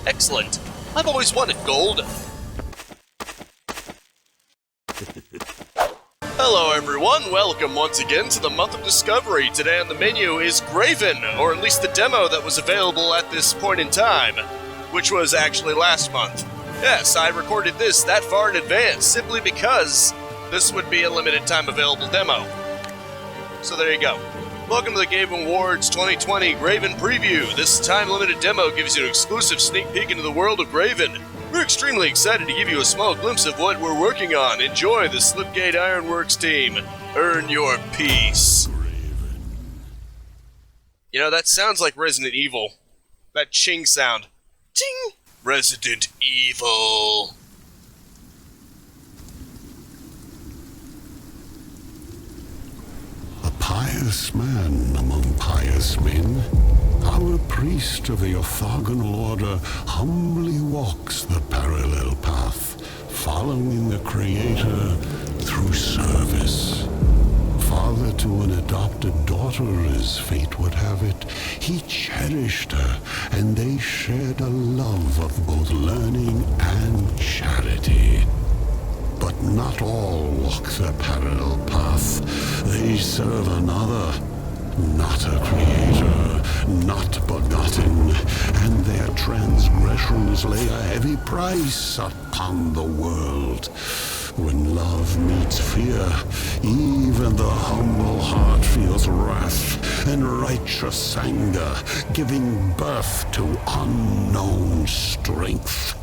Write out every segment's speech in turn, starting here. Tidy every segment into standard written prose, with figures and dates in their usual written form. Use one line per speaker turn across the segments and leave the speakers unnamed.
Excellent. I've always wanted gold. Hello everyone, welcome once again to the Month of Discovery. Today on the menu is Graven, or at least the demo that was available at this point in time, which was actually last month. Yes, I recorded this that far in advance, simply because this would be a limited time available demo. So there you go. Welcome to the Game Awards 2020 Graven Preview. This time-limited demo gives you an exclusive sneak peek into the world of Graven. We're extremely excited to give you a small glimpse of what we're working on. Enjoy the Slipgate Ironworks team. Earn your peace. You know, that sounds like Resident Evil. That ching sound. Ching! Resident Evil.
A pious man among pious men, our priest of the orthogonal order humbly walks the parallel path, following the Creator through service. Father to an adopted daughter, as fate would have it, he cherished her, and they shared a love of both learning and charity. But not all walk the parallel path. They serve another, not a creator, not begotten, and their transgressions lay a heavy price upon the world. When love meets fear, even the humble heart feels wrath and righteous anger, giving birth to unknown strength.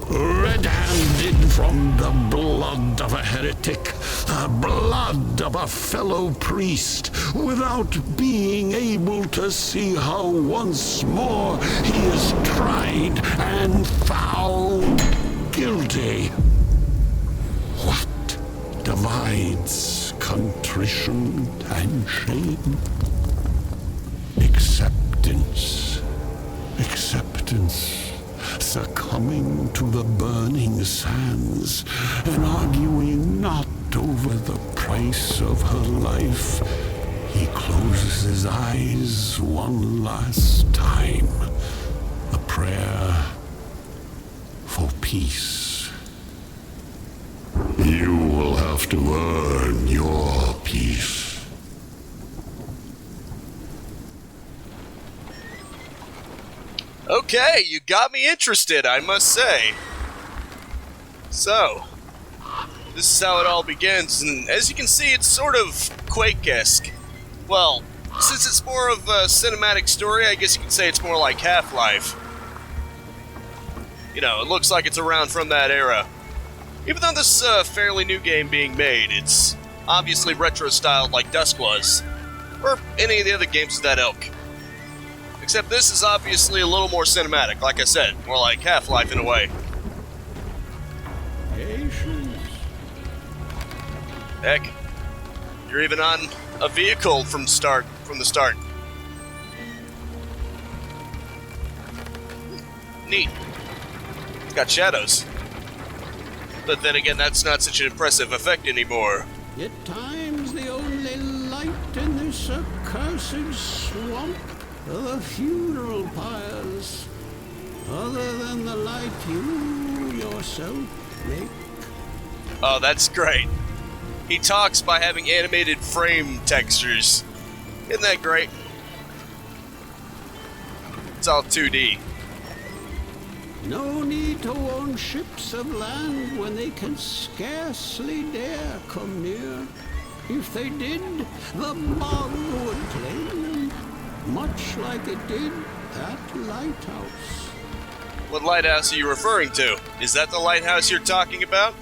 Red-handed from the blood of a heretic, the blood of a fellow priest, without being able to see how once more he is tried and found guilty. What divides contrition and shame? Acceptance. Acceptance. Succumbing to the burning sands and arguing not over the price of her life, he closes his eyes one last time. A prayer for peace. You will have to earn your peace.
Okay, you got me interested, I must say. So, this is how it all begins, and as you can see, it's sort of Quake-esque. Well, since it's more of a cinematic story, I guess you could say it's more like Half-Life. You know, it looks like it's around from that era. Even though this is a fairly new game being made, it's obviously retro-styled like Dusk was, or any of the other games of that ilk. Except this is obviously a little more cinematic, like I said, more like Half-Life in a way. Heck, you're even on a vehicle from the start. Neat. It's got shadows. But then again, that's not such an impressive effect anymore.
At times, the only light in this accursed swamp are the funeral pyres, other than the light you yourself make.
Oh, that's great. He talks by having animated frame textures. Isn't that great? It's all 2D.
No need to own ships of land when they can scarcely dare come near. If they did, the bog would claim them, much like it did at Lighthouse.
What lighthouse are you referring to? Is that the lighthouse you're talking about?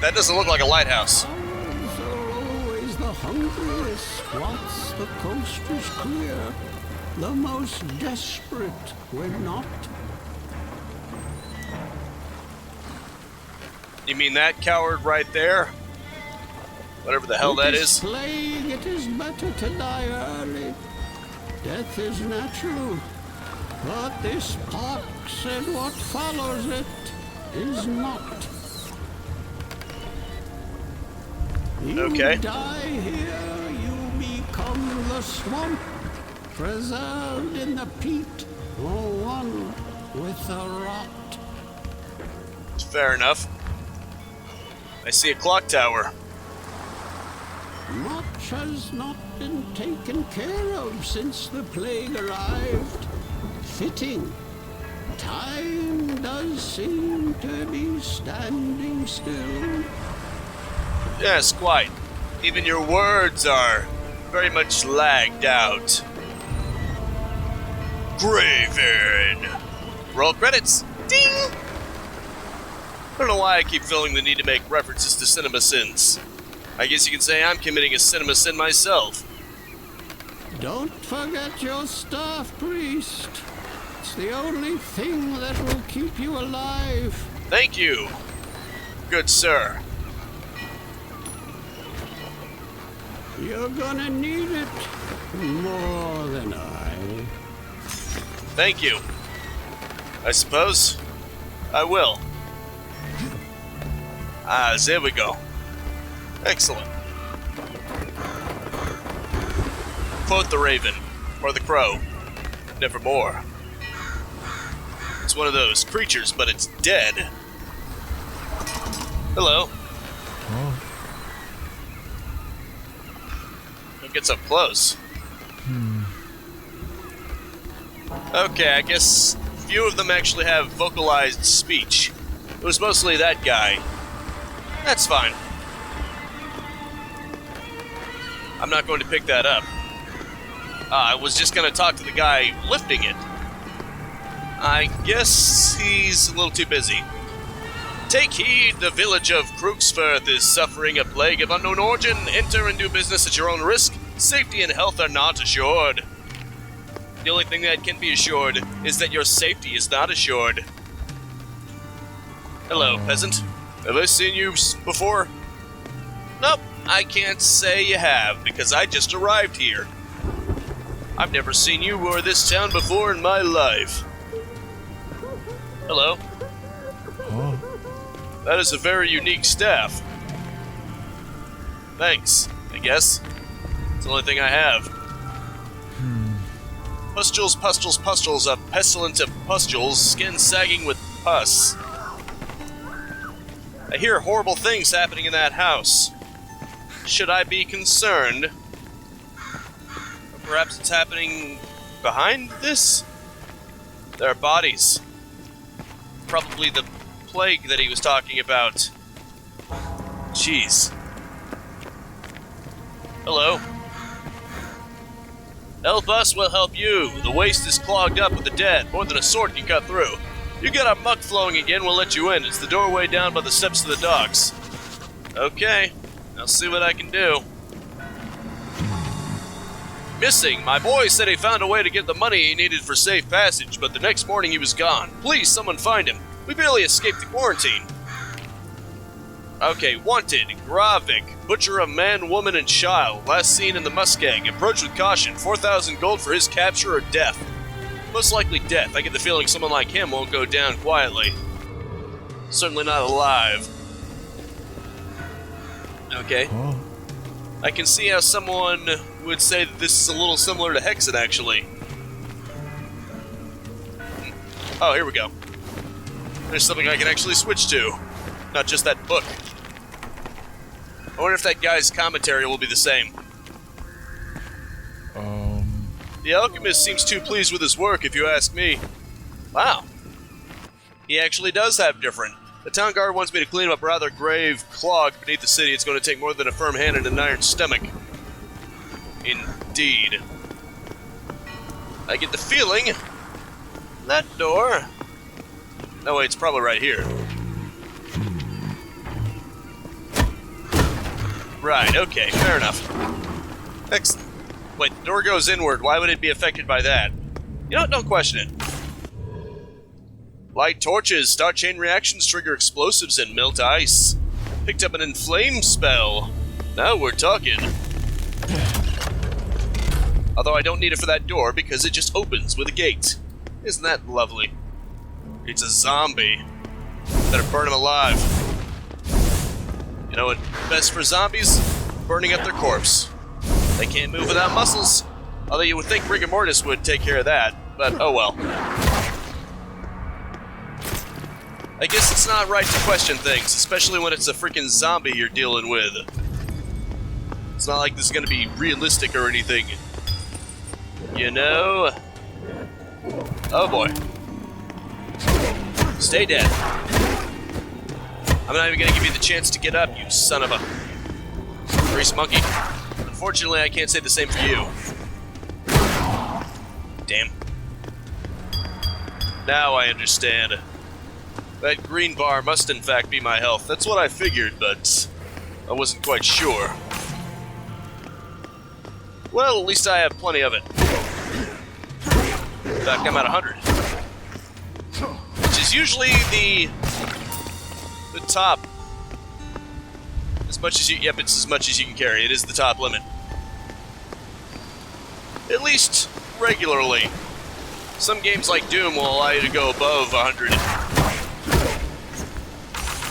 That doesn't look like a lighthouse.
Ours are always the hungriest once the coast is clear. The most desperate when not.
You mean that coward right there? Whatever the hell that is.
Plague, it is better to die early. Death is natural, but this pox and what follows it is not. You die here, you become the swamp, preserved in the peat for one with the rot.
Fair enough. I see a clock tower.
Much has not been taken care of since the plague arrived. Fitting. Time does seem to be standing still.
Yes, quite. Even your words are very much lagged out. Graven! Roll credits! Ding! I don't know why I keep feeling the need to make references to cinema sins. I guess you could say I'm committing a cinema sin myself.
Don't forget your staff, priest. It's the only thing that will keep you alive.
Thank you, good sir.
You're gonna need it more than I.
Thank you. I suppose I will. There we go. Excellent. Quote the raven, or the crow, nevermore. It's one of those creatures, but it's dead. Hello. Don't get so close. Okay, I guess few of them actually have vocalized speech. It was mostly that guy. That's fine. I'm not going to pick that up. I was just going to talk to the guy lifting it. I guess he's a little too busy. Take heed, the village of Crooksfirth is suffering a plague of unknown origin. Enter and do business at your own risk. Safety and health are not assured. The only thing that can be assured is that your safety is not assured. Hello, peasant. Have I seen you before? Nope, I can't say you have, because I just arrived here. I've never seen you or this town before in my life. Hello. That is a very unique staff. Thanks, I guess. It's the only thing I have. Pustules, pustules, pustules, a pestilence of pustules, skin sagging with pus. I hear horrible things happening in that house. Should I be concerned? Or perhaps it's happening behind this? There are bodies. Probably the plague that he was talking about. Jeez. Hello. Help us, we'll help you. The waste is clogged up with the dead, more than a sword can cut through. You got our muck flowing again, we'll let you in. It's the doorway down by the steps to the docks. Okay, I'll see what I can do. Missing. My boy said he found a way to get the money he needed for safe passage, but the next morning he was gone. Please, someone find him. We barely escaped the quarantine. Okay, wanted. Graven, butcher of man, woman, and child. Last seen in the Muskeg. Approach with caution. 4,000 gold for his capture or death. Most likely death. I get the feeling someone like him won't go down quietly. Certainly not alive. Okay. I can see how someone would say that this is a little similar to Hexen, actually. Oh, here we go. There's something I can actually switch to. Not just that book. I wonder if that guy's commentary will be the same. The alchemist seems too pleased with his work, if you ask me. Wow. He actually does have different. The town guard wants me to clean up a rather grave clog beneath the city. It's going to take more than a firm hand and an iron stomach. Indeed. I get the feeling that door... No, wait, it's probably right here. Right, okay, fair enough. Excellent. Wait, the door goes inward. Why would it be affected by that? You know what? Don't question it. Light torches. Start chain reactions, trigger explosives, and melt ice. Picked up an inflame spell. Now we're talking. Although I don't need it for that door because it just opens with a gate. Isn't that lovely? It's a zombie. Better burn him alive. You know what? Best for zombies? Burning up their corpse. They can't move without muscles. Although you would think rigor mortis would take care of that, but oh well. I guess it's not right to question things, especially when it's a freaking zombie you're dealing with. It's not like this is gonna be realistic or anything. You know? Oh boy. Stay dead. I'm not even gonna give you the chance to get up, you son of a grease monkey. Unfortunately, I can't say the same for you. Damn. Now I understand. That green bar must in fact be my health. That's what I figured, but I wasn't quite sure. Well, at least I have plenty of it. In fact, I'm at 100. Which is usually the top. As much as you... Yep, it's as much as you can carry. It is the top limit. At least regularly. Some games like Doom will allow you to go above 100.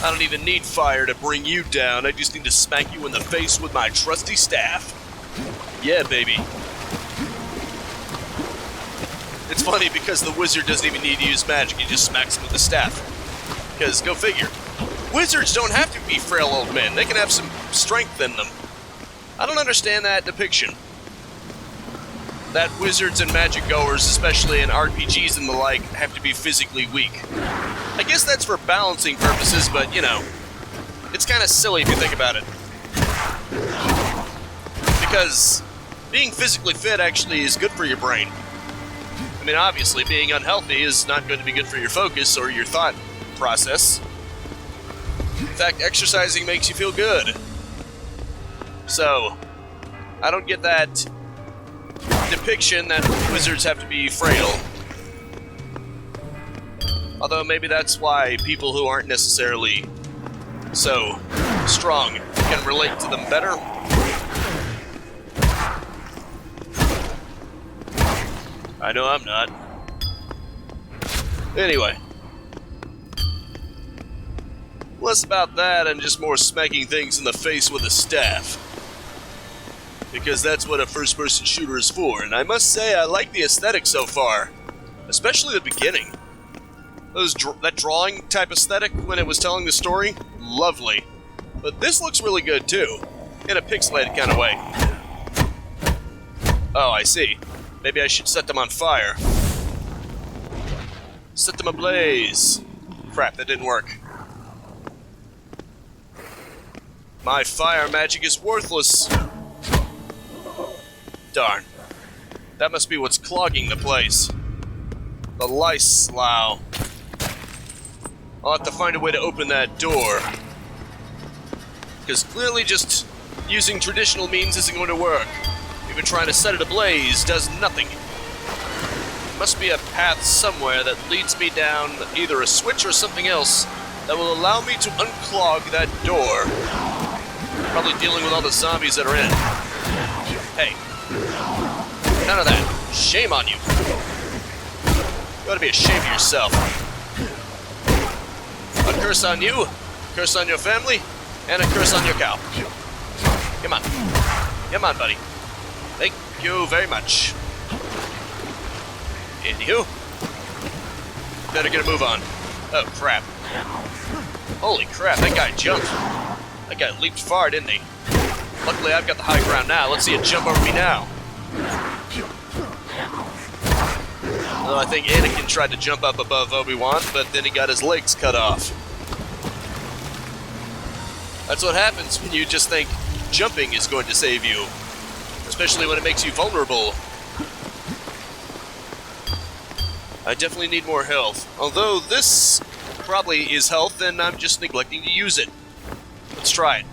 I don't even need fire to bring you down. I just need to smack you in the face with my trusty staff. Yeah, baby. It's funny because the wizard doesn't even need to use magic. He just smacks him with the staff. Because, go figure, wizards don't have to be frail old men. They can have some strength in them. I don't understand that depiction. That wizards and magic goers, especially in RPGs and the like, have to be physically weak. I guess that's for balancing purposes, but, you know, it's kind of silly if you think about it. Because being physically fit actually is good for your brain. I mean, obviously, being unhealthy is not going to be good for your focus or your thought process. In fact, exercising makes you feel good. So, I don't get that depiction that wizards have to be frail. Although maybe that's why people who aren't necessarily so strong can relate to them better. I know I'm not. Anyway. Less about that and just more smacking things in the face with a staff. Because that's what a first-person shooter is for, and I must say I like the aesthetic so far. Especially the beginning. That drawing type aesthetic when it was telling the story, lovely. But this looks really good too, in a pixelated kind of way. Oh, I see. Maybe I should set them on fire. Set them ablaze. Crap, that didn't work. My fire magic is worthless. Darn. That must be what's clogging the place. The lice slough. I'll have to find a way to open that door. Because clearly just using traditional means isn't going to work. Even trying to set it ablaze does nothing. There must be a path somewhere that leads me down either a switch or something else that will allow me to unclog that door. Probably dealing with all the zombies that are in. Hey. None of that. Shame on you. You ought to be ashamed of yourself. A curse on you, a curse on your family, and a curse on your cow. Come on. Come on, buddy. Thank you very much. Anywho. Better get a move on. Oh, crap. Holy crap, that guy jumped. That guy leaped far, didn't he? Luckily, I've got the high ground now. Let's see it jump over me now. Well, I think Anakin tried to jump up above Obi-Wan, but then he got his legs cut off. That's what happens when you just think jumping is going to save you. Especially when it makes you vulnerable. I definitely need more health. Although this probably is health and I'm just neglecting to use it. Let's try it.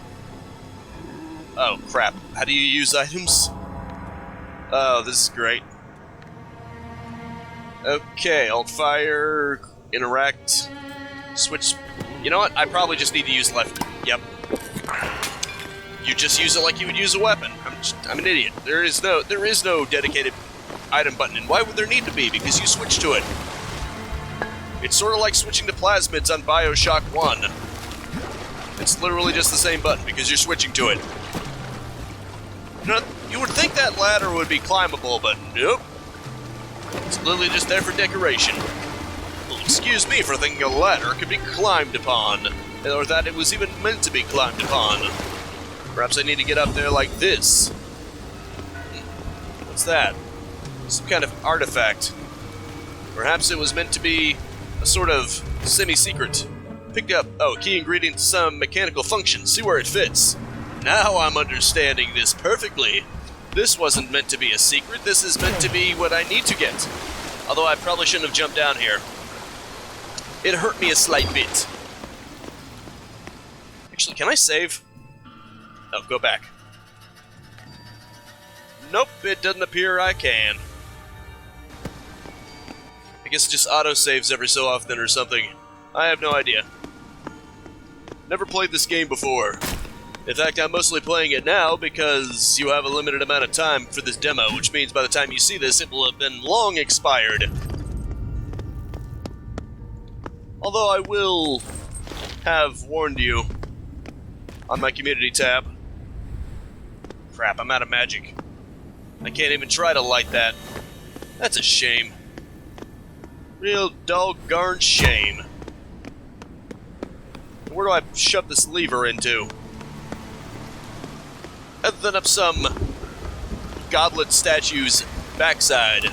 Oh, crap. How do you use items? Oh, this is great. Okay, alt fire, interact, switch. You know what? I probably just need to use left. Yep. You just use it like you would use a weapon. I'm an idiot. There is no dedicated item button, and why would there need to be? Because you switch to it. It's sort of like switching to plasmids on BioShock 1. It's literally just the same button because you're switching to it. You would think that ladder would be climbable, but nope. It's literally just there for decoration. Oh, excuse excuse me for thinking a ladder could be climbed upon, or that it was even meant to be climbed upon. Perhaps I need to get up there like this. What's that? Some kind of artifact. Perhaps it was meant to be a sort of semi-secret. Picked up, key ingredient to some mechanical function. See where it fits. Now I'm understanding this perfectly. This wasn't meant to be a secret. This is meant to be what I need to get. Although I probably shouldn't have jumped down here. It hurt me a slight bit. Actually, can I save? Oh, go back. Nope, it doesn't appear I can. I guess it just auto-saves every so often or something. I have no idea. Never played this game before. In fact, I'm mostly playing it now because you have a limited amount of time for this demo, which means by the time you see this, it will have been long expired. Although I will have warned you on my community tab. Crap, I'm out of magic. I can't even try to light that. That's a shame. Real doggone shame. Where do I shove this lever into? Other than up some goblet statue's backside.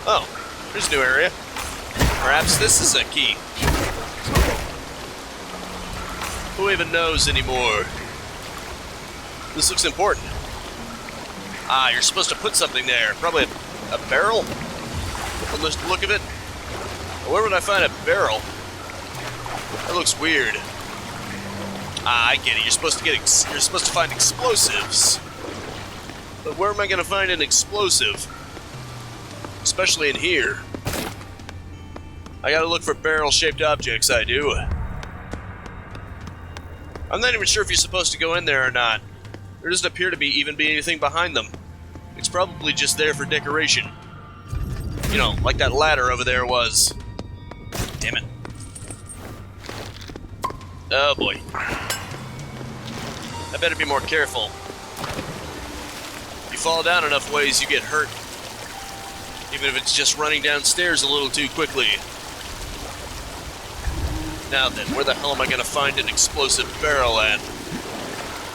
Oh, there's a new area. Perhaps this is a key. Who even knows anymore? This looks important. Ah, you're supposed to put something there. Probably a barrel? From the look of it. Where would I find a barrel? That looks weird. Ah, I get it. You're supposed to find explosives. But where am I going to find an explosive? Especially in here. I gotta look for barrel-shaped objects, I do. I'm not even sure if you're supposed to go in there or not. There doesn't appear to be anything behind them. It's probably just there for decoration. You know, like that ladder over there was. Damn it. Oh boy. I better be more careful. If you fall down enough ways, you get hurt. Even if it's just running downstairs a little too quickly. Now then, where the hell am I going to find an explosive barrel at?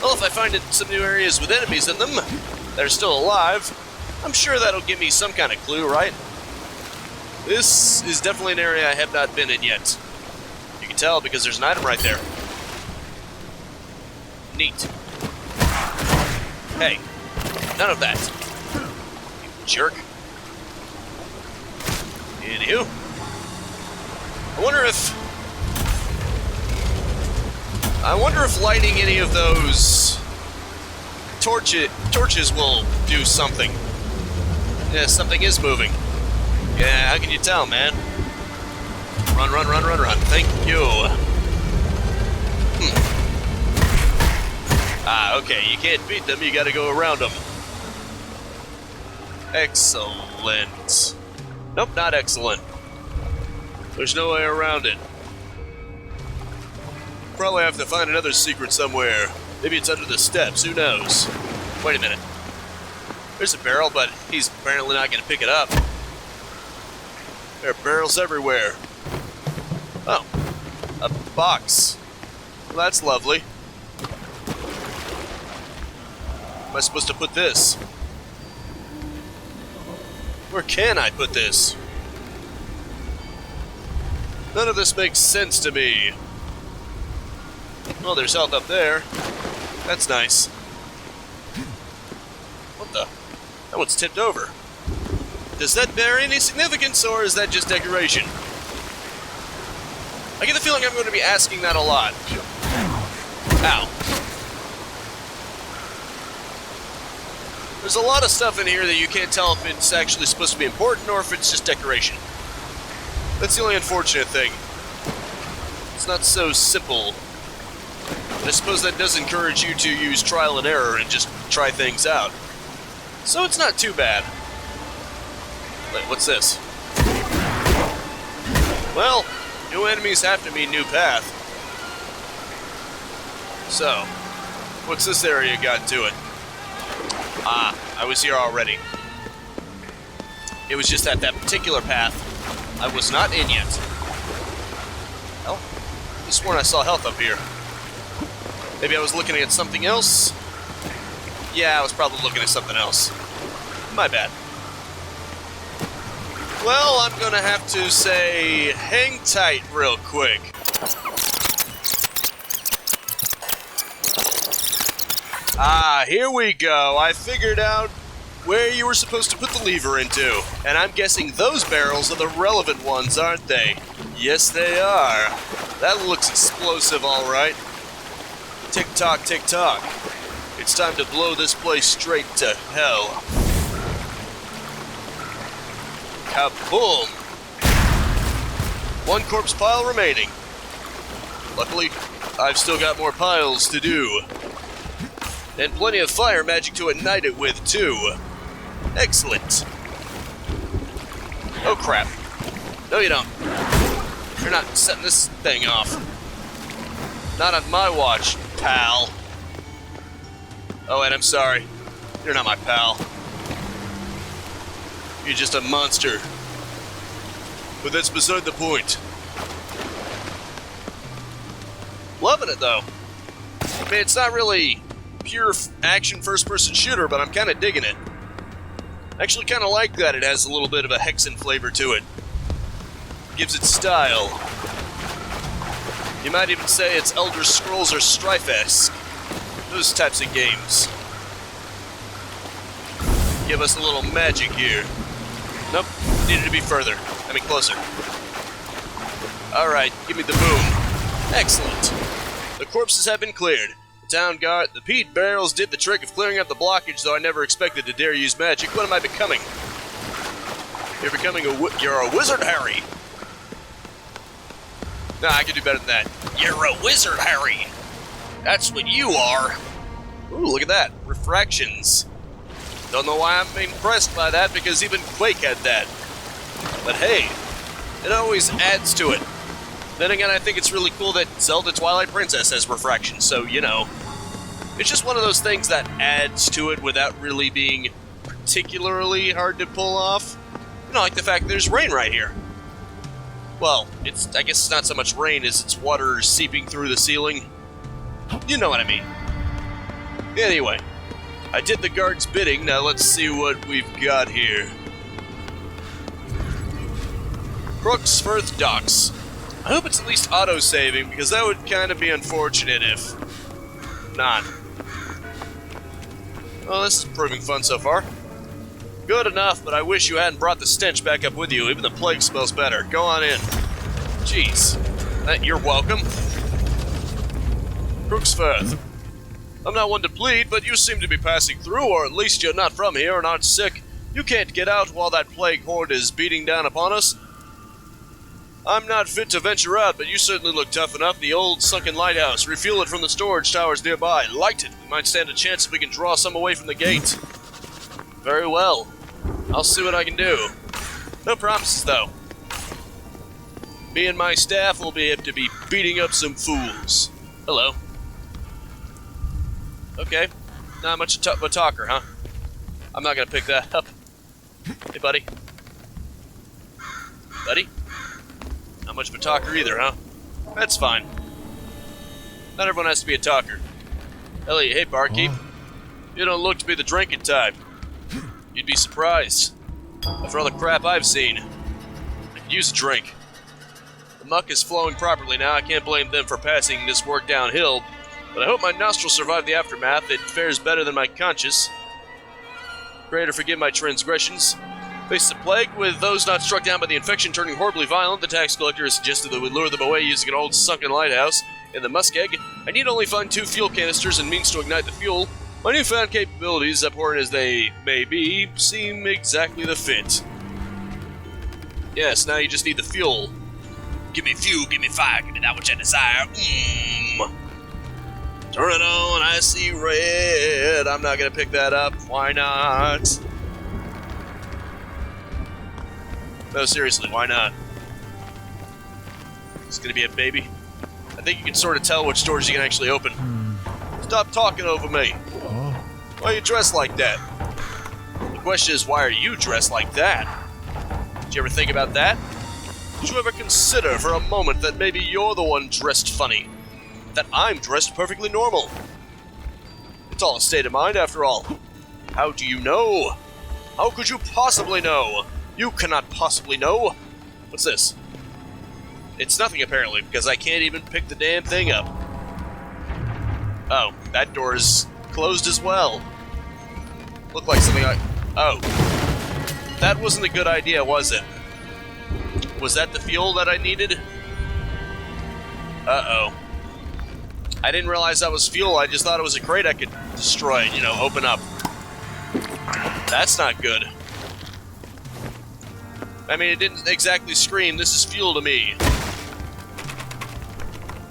Well, if I find some new areas with enemies in them that are still alive, I'm sure that'll give me some kind of clue, right? This is definitely an area I have not been in yet. You can tell because there's an item right there. Neat. Hey, none of that. You jerk. Anywho. I wonder if lighting any of those torches will do something. Yeah, something is moving. Yeah, how can you tell, man? Run, run, run, run, run. Thank you. Ah, okay, you can't beat them, you gotta go around them. Excellent. Nope, not excellent. There's no way around it. Probably have to find another secret somewhere. Maybe it's under the steps, who knows? Wait a minute. There's a barrel, but he's apparently not going to pick it up. There are barrels everywhere. Oh, a box. Well, that's lovely. Where am I supposed to put this? Where can I put this? None of this makes sense to me. Oh, there's health up there. That's nice. What the? That one's tipped over. Does that bear any significance, or is that just decoration? I get the feeling I'm going to be asking that a lot. Ow. There's a lot of stuff in here that you can't tell if it's actually supposed to be important or if it's just decoration. That's the only unfortunate thing. It's not so simple. And I suppose that does encourage you to use trial and error and just try things out. So it's not too bad. Wait, what's this? Well, new enemies have to mean new path. So, what's this area got to it? Ah, I was here already. It was just that particular path I was not in yet. Well, I just sworn I saw health up here. Maybe I was looking at something else? Yeah, I was probably looking at something else. My bad. Well, I'm gonna have to say, hang tight real quick. Ah, here we go. I figured out where you were supposed to put the lever into. And I'm guessing those barrels are the relevant ones, aren't they? Yes, they are. That looks explosive, all right. Tick-tock, tick-tock. It's time to blow this place straight to hell. Kaboom! One corpse pile remaining. Luckily, I've still got more piles to do. And plenty of fire magic to ignite it with, too. Excellent. Oh, crap. No, you don't. You're not setting this thing off. Not on my watch, pal. Oh, and I'm sorry. You're not my pal. You're just a monster. But that's beside the point. Loving it, though. I mean, it's not really pure action first-person shooter, but I'm kind of digging it. Actually kind of like that it has a little bit of a Hexen flavor to it. Gives it style. You might even say it's Elder Scrolls or Strife-esque. Those types of games. Give us a little magic here. Nope, needed to be further. I mean closer. Alright, give me the boom. Excellent. The corpses have been cleared. Town guard, the peat barrels did the trick of clearing up the blockage, though I never expected to dare use magic. What am I becoming? You're becoming you're a wizard, Harry. Nah, I can do better than that. You're a wizard, Harry. That's what you are. Ooh, look at that. Refractions. Don't know why I'm impressed by that, because even Quake had that. But hey, it always adds to it. Then again, I think it's really cool that Zelda Twilight Princess has refraction, so, you know. It's just one of those things that adds to it without really being particularly hard to pull off. You know, like the fact that there's rain right here. Well, I guess it's not so much rain as it's water seeping through the ceiling. You know what I mean. Anyway, I did the guard's bidding, now let's see what we've got here. Crooksfirth Docks. I hope it's at least auto-saving, because that would kind of be unfortunate if not. Well, this is proving fun so far. Good enough, but I wish you hadn't brought the stench back up with you. Even the plague smells better. Go on in. Jeez. You're welcome. Crooksfirth. I'm not one to plead, but you seem to be passing through, or at least you're not from here and aren't sick. You can't get out while that plague horde is beating down upon us. I'm not fit to venture out, but you certainly look tough enough. The old sunken lighthouse. Refuel it from the storage towers nearby. Light it. We might stand a chance if we can draw some away from the gate. Very well. I'll see what I can do. No promises, though. Me and my staff will be able to be beating up some fools. Hello. Okay. Not much of a talker, huh? I'm not gonna pick that up. Hey, buddy. Buddy? Not much of a talker either, huh? That's fine. Not everyone has to be a talker. Ellie, hey, barkeep. You don't look to be the drinking type. You'd be surprised. After all the crap I've seen, I could use a drink. The muck is flowing properly now. I can't blame them for passing this work downhill, but I hope my nostrils survive the aftermath. It fares better than my conscience. Creator, forgive my transgressions. Faces a plague, with those not struck down by the infection turning horribly violent. The tax collector has suggested that we lure them away using an old sunken lighthouse. In the muskeg, I need only find 2 fuel canisters and means to ignite the fuel. My newfound capabilities, abhorrent as they may be, seem exactly the fit. Yes, now you just need the fuel. Give me fuel, give me fire, give me that which I desire. Turn it on, I see red. I'm not gonna pick that up. Why not? No, seriously, why not? It's gonna be a baby. I think you can sort of tell which doors you can actually open. Stop talking over me. Why are you dressed like that? The question is, why are you dressed like that? Did you ever think about that? Did you ever consider for a moment that maybe you're the one dressed funny? That I'm dressed perfectly normal? It's all a state of mind, after all. How do you know? How could you possibly know? You cannot possibly know. What's this? It's nothing, apparently, because I can't even pick the damn thing up. Oh, that door is closed as well. Looked like something I... Oh. That wasn't a good idea, was it? Was that the fuel that I needed? Uh-oh. I didn't realize that was fuel, I just thought it was a crate I could destroy, you know, open up. That's not good. I mean, it didn't exactly scream, this is fuel to me.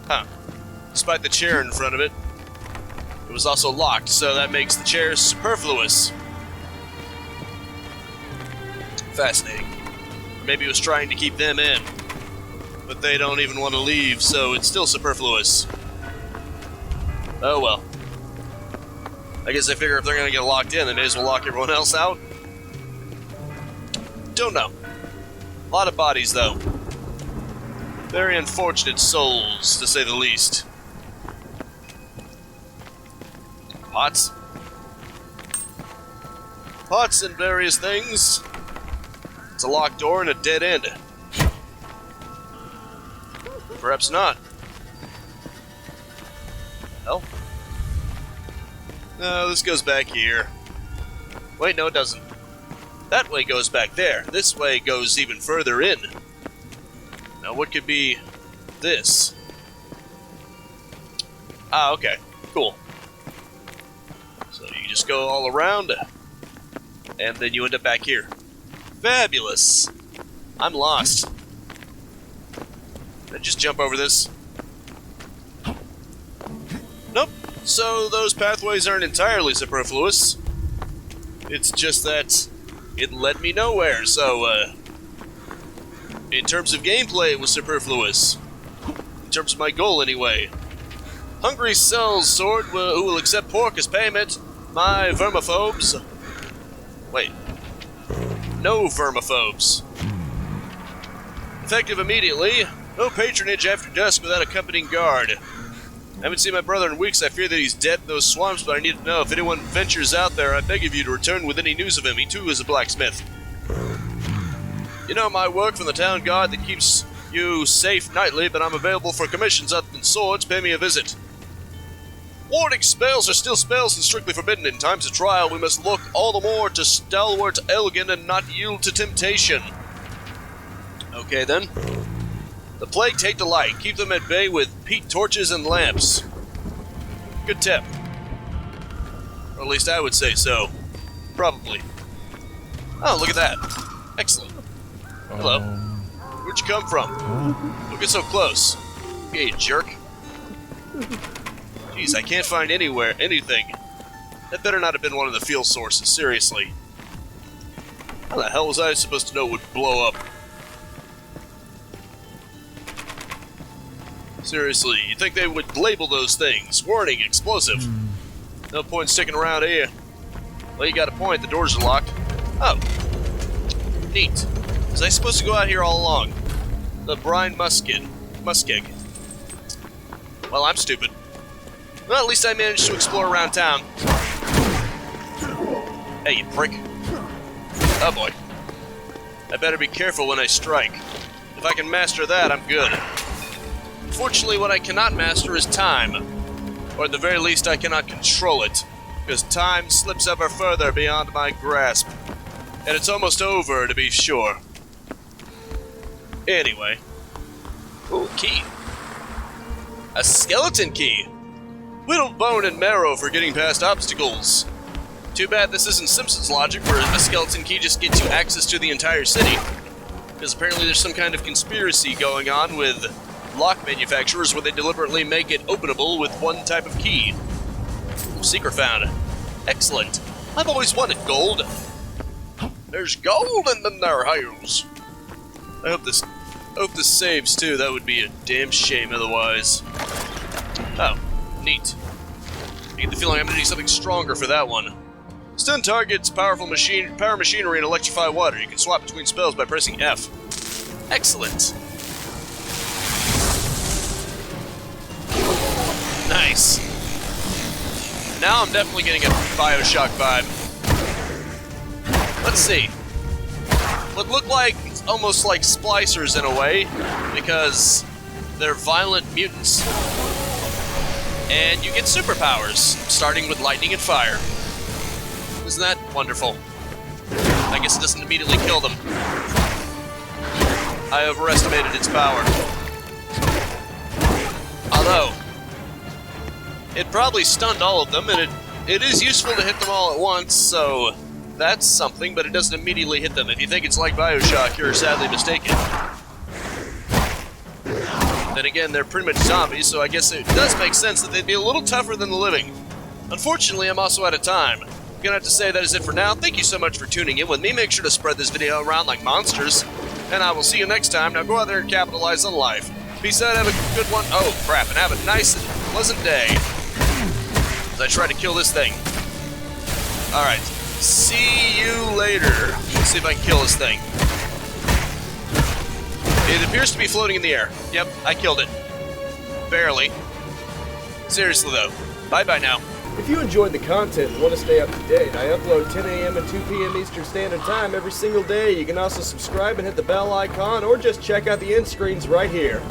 Huh. Despite the chair in front of it. It was also locked, so that makes the chair superfluous. Fascinating. Maybe it was trying to keep them in. But they don't even want to leave, so it's still superfluous. Oh well. I guess I figure if they're going to get locked in, they may as well lock everyone else out. Don't know. A lot of bodies, though. Very unfortunate souls, to say the least. Pots. Pots and various things. It's a locked door and a dead end. Perhaps not. Hell. No, this goes back here. Wait, no it doesn't. That way goes back there. This way goes even further in. Now what could be this? Ah, okay. Cool. So you just go all around, and then you end up back here. Fabulous! I'm lost. Did I just jump over this? Nope. So those pathways aren't entirely superfluous. It's just that it led me nowhere, so, in terms of gameplay, it was superfluous. In terms of my goal, anyway. Hungry sells sword who will accept pork as payment. My vermophobes. Wait. No vermophobes. Effective immediately. No patronage after dusk without accompanying guard. I haven't seen my brother in weeks. I fear that he's dead in those swamps, but I need to know if anyone ventures out there. I beg of you to return with any news of him. He too is a blacksmith. You know my work from the town guard that keeps you safe nightly, but I'm available for commissions other than swords. Pay me a visit. Warding spells are still spells and strictly forbidden. In times of trial, we must look all the more to stalwart Elgin and not yield to temptation. Okay, then. The plague take delight. Keep them at bay with peat torches and lamps. Good tip. Or at least I would say so. Probably. Oh, look at that. Excellent. Hello. Where'd you come from? Don't get so close. Hey, jerk. Jeez, I can't find anything. That better not have been one of the fuel sources, seriously. How the hell was I supposed to know it would blow up? Seriously, you'd think they would label those things. Warning, explosive. No point sticking around here. Well, you got a point, the doors are locked. Oh. Neat. Was I supposed to go out here all along? The brine muskeg. Well, I'm stupid. Well, at least I managed to explore around town. Hey, you prick. Oh boy. I better be careful when I strike. If I can master that, I'm good. Unfortunately, what I cannot master is time. Or at the very least, I cannot control it. Because time slips ever further beyond my grasp. And it's almost over, to be sure. Anyway. Ooh, key. A skeleton key. Little bone and marrow for getting past obstacles. Too bad this isn't Simpsons logic, where a skeleton key just gets you access to the entire city. Because apparently there's some kind of conspiracy going on with lock manufacturers where they deliberately make it openable with one type of key. Secret found. Excellent. I've always wanted gold. There's gold in the house. I hope this saves too. That would be a damn shame otherwise. Oh, neat. I get the feeling I'm gonna need something stronger for that one. Stun targets, power machinery, and electrify water. You can swap between spells by pressing F. Excellent. Nice. Now I'm definitely getting a Bioshock vibe. Let's see. What look like almost like splicers in a way, because they're violent mutants. And you get superpowers, starting with lightning and fire. Isn't that wonderful? I guess it doesn't immediately kill them. I overestimated its power. Although, it probably stunned all of them, and it is useful to hit them all at once, so that's something, but it doesn't immediately hit them. If you think it's like Bioshock, you're sadly mistaken. Then again, they're pretty much zombies, so I guess it does make sense that they'd be a little tougher than the living. Unfortunately, I'm also out of time. I'm gonna have to say that is it for now. Thank you so much for tuning in with me. Make sure to spread this video around like monsters, and I will see you next time. Now go out there and capitalize on life. Peace out, have a good one. Oh, crap, and have a nice and pleasant day. As I try to kill this thing. Alright, see you later. Let's see if I can kill this thing. It appears to be floating in the air. Yep, I killed it. Barely. Seriously, though. Bye-bye now.
If you enjoyed the content and want to stay up to date, I upload 10 a.m. and 2 p.m. Eastern Standard Time every single day. You can also subscribe and hit the bell icon, or just check out the end screens right here.